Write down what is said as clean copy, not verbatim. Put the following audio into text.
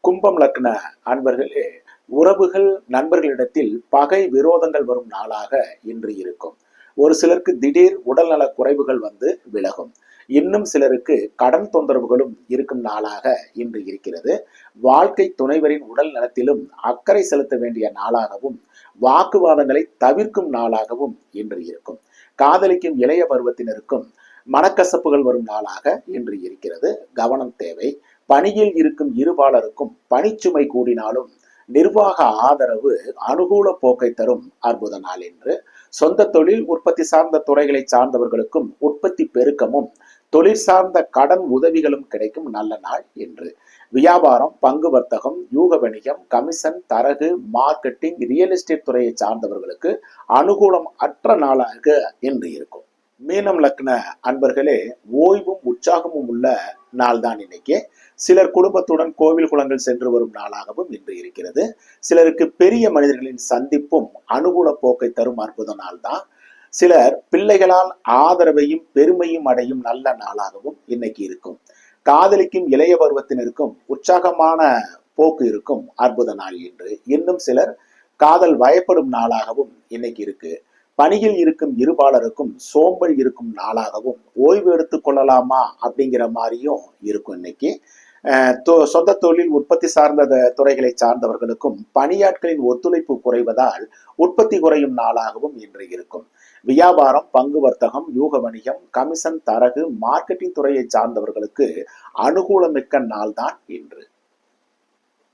கும்பம் லக்ன அன்பர்களே, உறவுகள் நண்பர்களிடத்தில் பகை விரோதங்கள் வரும் நாளாக இன்று இருக்கும். ஒரு சிலருக்கு திடீர் உடல்நல குறைவுகள் வந்து விலகும். இன்னும் சிலருக்கு கடன் தொந்தரவுகளும் இருக்கும் நாளாக இன்று இருக்கிறது. வாழ்க்கை துணைவரின் உடல் நலத்திலும் அக்கறை செலுத்த வேண்டிய நாளாகவும் வாக்குவாதங்களை தவிர்க்கும் நாளாகவும் இன்று இருக்கும். காதலிக்கும் இளைய பருவத்தினருக்கும் மனக்கசப்புகள் வரும் நாளாக இன்று இருக்கிறது. கவனம் தேவை. பணியில் இருக்கும் இருபாலருக்கும் பணிச்சுமை கூடினாலும் நிர்வாக ஆதரவு அனுகூல போக்கை தரும் அற்புத நாள் என்று. சொந்த தொழில் உற்பத்தி சார்ந்த துறைகளை சார்ந்தவர்களுக்கும் உற்பத்தி பெருக்கமும் தொழில் சார்ந்த கடன் உதவிகளும் கிடைக்கும் நல்ல நாள் என்று. வியாபாரம், பங்கு வர்த்தகம், யூக வணிகம், கமிஷன், தரகு, மார்க்கெட்டிங், ரியல் எஸ்டேட் துறையை சார்ந்தவர்களுக்கு அனுகூலம் அற்ற நாளாக இன்று இருக்கும். மீனம் லக்ன அன்பர்களே, ஓய்வும் உற்சாகமும் உள்ள நாள் தான் இன்னைக்கு. சிலர் குடும்பத்துடன் கோவில் குளங்கள் சென்று வரும் நாளாகவும் இன்று இருக்கிறது. சிலருக்கு பெரிய மனிதர்களின் சந்திப்பும் அனுகூல போக்கை தரும் அற்புத நாள் தான். சிலர் பிள்ளைகளால் ஆதரவையும் பெருமையும் அடையும் நல்ல நாளாகவும் இன்னைக்கு இருக்கும். காதலிக்கும் இளைய பருவத்தினருக்கும் உற்சாகமான போக்கு இருக்கும் அற்புத நாள் என்று. இன்னும் சிலர் காதல் வயப்படும் நாளாகவும் இன்னைக்கு இருக்கு. பணியில் இருக்கும் இருபாலருக்கும் சோம்பல் இருக்கும் நாளாகவும் ஓய்வு எடுத்துக் கொள்ளலாமா அப்படிங்கிற மாதிரியும் இருக்கும் இன்னைக்கு. சொந்த தொழில் உற்பத்தி சார்ந்த துறைகளை சார்ந்தவர்களுக்கும் பணியாட்களின் ஒத்துழைப்பு குறைவதால் உற்பத்தி குறையும் நாளாகவும் இன்று இருக்கும். வியாபாரம், பங்கு வர்த்தகம், யூக வணிகம், கமிஷன், தரகு, மார்க்கெட்டிங் துறையை சார்ந்தவர்களுக்கு அனுகூலமிக்க நாள் தான் இன்று.